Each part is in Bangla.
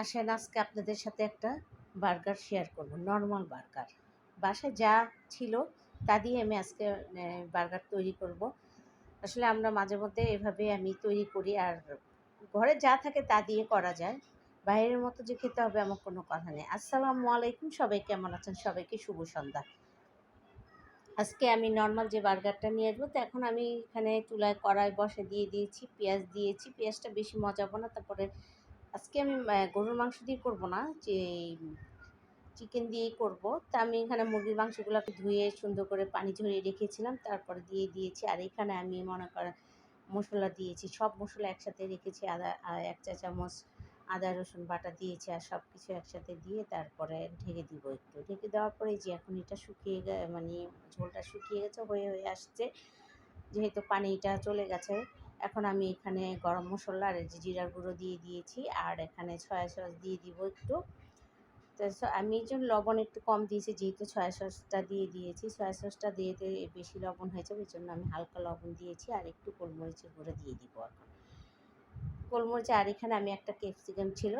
আসেন আজকে আপনাদের সাথে একটা বার্গার শেয়ার করব, নরমাল বার্গার। বাসায় যা ছিল তা দিয়ে আমি আজকে বার্গার তৈরি করব। আসলে আমরা মাঝে মধ্যে এভাবে আমি তৈরি করি, আর ঘরে যা থাকে তা দিয়ে করা যায়। বাইরের মতো যে খেতে হবে এমন কোনো কথা নেই। আসসালামু আলাইকুম, সবাই কেমন আছেন? সবাইকে শুভ সন্ধ্যা। আজকে আমি নরমাল যে বার্গারটা নিয়ে আসবো, তো এখন আমি এখানে চুলায় কড়াই বসে দিয়ে দিয়েছি, পেঁয়াজ দিয়েছি। পেঁয়াজটা বেশি মজাবো না। তারপরে আজকে আমি গরুর মাংস দিয়ে করব না, যে চিকেন দিয়েই করব। তা আমি এখানে মুরগির মাংসগুলোকে ধুয়ে সুন্দর করে পানি ঝরিয়ে রেখেছিলাম, তারপরে দিয়ে দিয়েছি। আর এখানে আমি মনে করেন মশলা দিয়েছি, সব মশলা একসাথে রেখেছি। আদা ১ চা চামচ আদা রসুন বাটা দিয়েছি, আর সব কিছু একসাথে দিয়ে তারপরে ঢেকে দিব। একটু ঢেকে দেওয়ার পরে যে এখন এটা শুকিয়ে মানে ঝোলটা শুকিয়ে গেছে, হয়ে হয়ে আসছে, যেহেতু পানিটা চলে গেছে। এখন আমি এখানে গরম মশলা আর এই যে জিরার গুঁড়ো দিয়ে দিয়েছি, আর এখানে সয়া সস দিয়ে দিব একটু। তো আমি এই জন্য লবণ একটু কম দিয়েছি, যেহেতু সয়া সসটা দিয়ে দিয়েছি। সয়া সসটা দিয়ে বেশি লবণ হয়ে যাবে, এই জন্য আমি হালকা লবণ দিয়েছি, আর একটু গোলমরিচের গুঁড়ো দিয়ে দিব এখন। গোলমরিচ, আর এখানে আমি একটা ক্যাপসিকাম ছিল,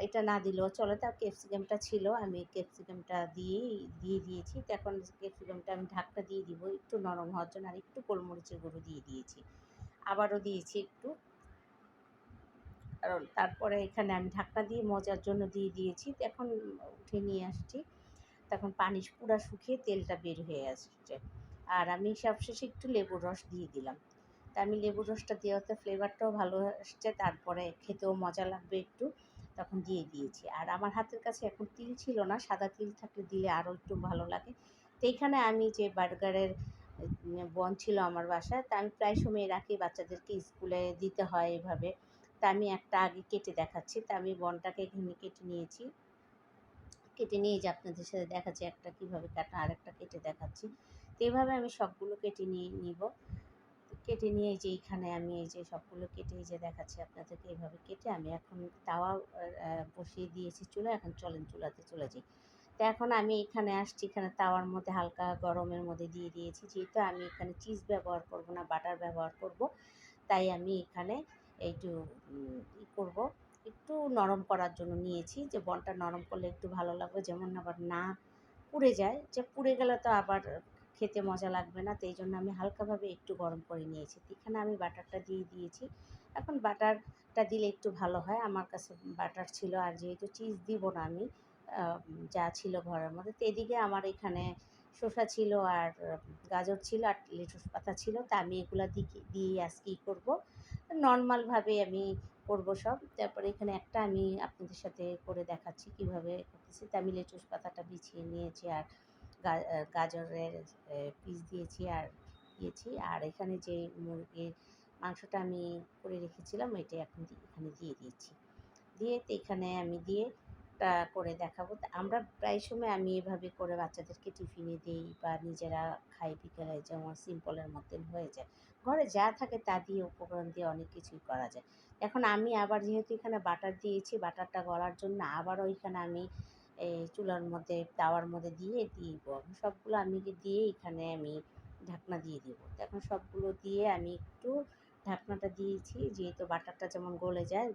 এটা না দিলেও চলে। তার ক্যাপসিকামটা ছিল, আমি ক্যাপসিকামটা দিয়ে দিয়েছি। তো এখন ক্যাপসিকামটা আমি ঢাকটা দিয়ে দিব একটু নরম হওয়ার জন্য, আর একটু গোলমরিচের গুঁড়ো দিয়ে দিয়েছি, আবারও দিয়েছি একটু। কারণ তারপরে এখানে আমি ঢাকনা দিয়ে মজার জন্য দিয়ে দিয়েছি। তো এখন উঠে নিয়ে আসছি, তখন পানি পুরা শুকিয়ে তেলটা বের হয়ে আসছে। আর আমি সবশেষে একটু লেবুর রস দিয়ে দিলাম। তা আমি লেবুর রসটা দেওয়াতে ফ্লেভারটাও ভালো আসছে, তারপরে খেতেও মজা লাগবে একটু, তখন দিয়ে দিয়েছি। আর আমার হাতের কাছে এখন তিল ছিল না, সাদা তিল থাকলে দিলে আরও একটু ভালো লাগে। তো এইখানে আমি যে বার্গারের বন ছিল আমার বাসায়, তা আমি প্রায় সময় রাখি, বাচ্চাদেরকে স্কুলে দিতে হয় এভাবে। তা আমি একটা আগে কেটে দেখাচ্ছি। তা আমি বনটাকে এখানে কেটে নিয়েছি, কেটে নিয়ে যে আপনাদের সাথে দেখাচ্ছি একটা কীভাবে কাটা, আর একটা কেটে দেখাচ্ছি। তো এইভাবে আমি সবগুলো কেটে নিব। কেটে নিয়ে যে এইখানে আমি এই যে সবগুলো কেটে এই যে দেখাচ্ছি আপনাদেরকে, এইভাবে কেটে আমি এখন তাওয়া বসিয়ে দিয়েছি চুলায়। এখন চলেন চুলাতে চলে যাই। তো এখন আমি এখানে আসছি, এখানে তাওয়ার মধ্যে হালকা গরমের মধ্যে দিয়ে দিয়েছি। যেহেতু আমি এখানে চিজ ব্যবহার করব না, বাটার ব্যবহার করব, তাই আমি এখানে একটু করব, একটু নরম করার জন্য নিয়েছি, যে বনটা নরম করলে একটু ভালো লাগবে, যেমন আবার না পুড়ে যায়। যে পুড়ে গেলে তো আবার খেতে মজা লাগবে না। তো এই জন্য আমি হালকাভাবে একটু গরম করে নিয়েছি। তো এখানে আমি বাটারটা দিয়ে দিয়েছি। এখন বাটারটা দিলে একটু ভালো হয়, আমার কাছে বাটার ছিল। আর যেহেতু চিজ দিব না আমি, যা ছিল ঘরের মধ্যে। তো এদিকে আমার এখানে শসা ছিল, আর গাজর ছিল, আর লেটুস পাতা ছিল। তা আমি এগুলো দিয়ে আজকে কী করবো, নর্মালভাবে আমি করব সব। তারপরে এখানে একটা আমি আপনাদের সাথে করে দেখাচ্ছি কীভাবে করতেছি। তা আমি লেটুস পাতাটা বিছিয়ে নিয়েছি, আর গাজরের পিস দিয়েছি, আর দিয়েছি। আর এখানে যে মুরগির মাংসটা আমি করে রেখেছিলাম, এটা এখন এখানে দিয়ে দিয়েছি। দিয়ে তো এখানে আমি দিয়ে করে দেখাবো। তা আমরা প্রায় সময় আমি এভাবে করে বাচ্চাদেরকে টিফিনে দিই, বা নিজেরা খাই বিকেলে, যেমন সিম্পলের মতন হয়ে যায়। ঘরে যা থাকে তা দিয়ে, উপকরণ দিয়ে অনেক কিছুই করা যায়। এখন আমি আবার যেহেতু এখানে বাটার দিয়েছি, বাটারটা গলার জন্য আবারও এখানে আমি এই চুলার মধ্যে তাওয়ার মধ্যে দিয়ে দিব। সবগুলো আমি দিয়ে এখানে আমি ঢাকনা দিয়ে দিব। এখন সবগুলো দিয়ে আমি একটু ঢাকনাটা দিয়েছি, যেহেতু বাটারটা যেমন গলে যায়,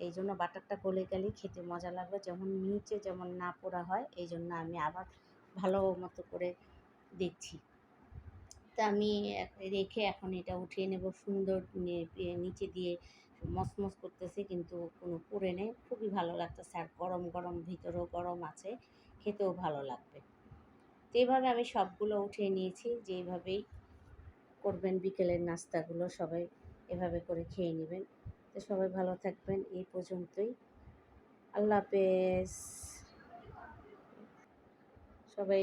এই জন্য বাটারটা গলে গেলেই খেতে মজা লাগবে, যেমন নিচে যেমন না পোড়া হয়। এই জন্য আমি আবার ভালো মতো করে দেখছি। তা আমি রেখে এখন এটা উঠিয়ে নেব। সুন্দর নিচে দিয়ে মচমচ করতেছে, কিন্তু কোনো পুড়ে নেই, খুবই ভালো লাগতেছে। আর গরম গরম, ভিতরেও গরম আছে, খেতেও ভালো লাগবে। তো এইভাবে আমি সবগুলো উঠিয়ে নিয়েছি। যে এইভাবেই করবেন বিকেলের নাস্তাগুলো, সবাই এভাবে করে খেয়ে নেবেন। তো সবাই ভালো থাকবেন, এই পর্যন্তই। আল্লাহ হাফেজ সবাই।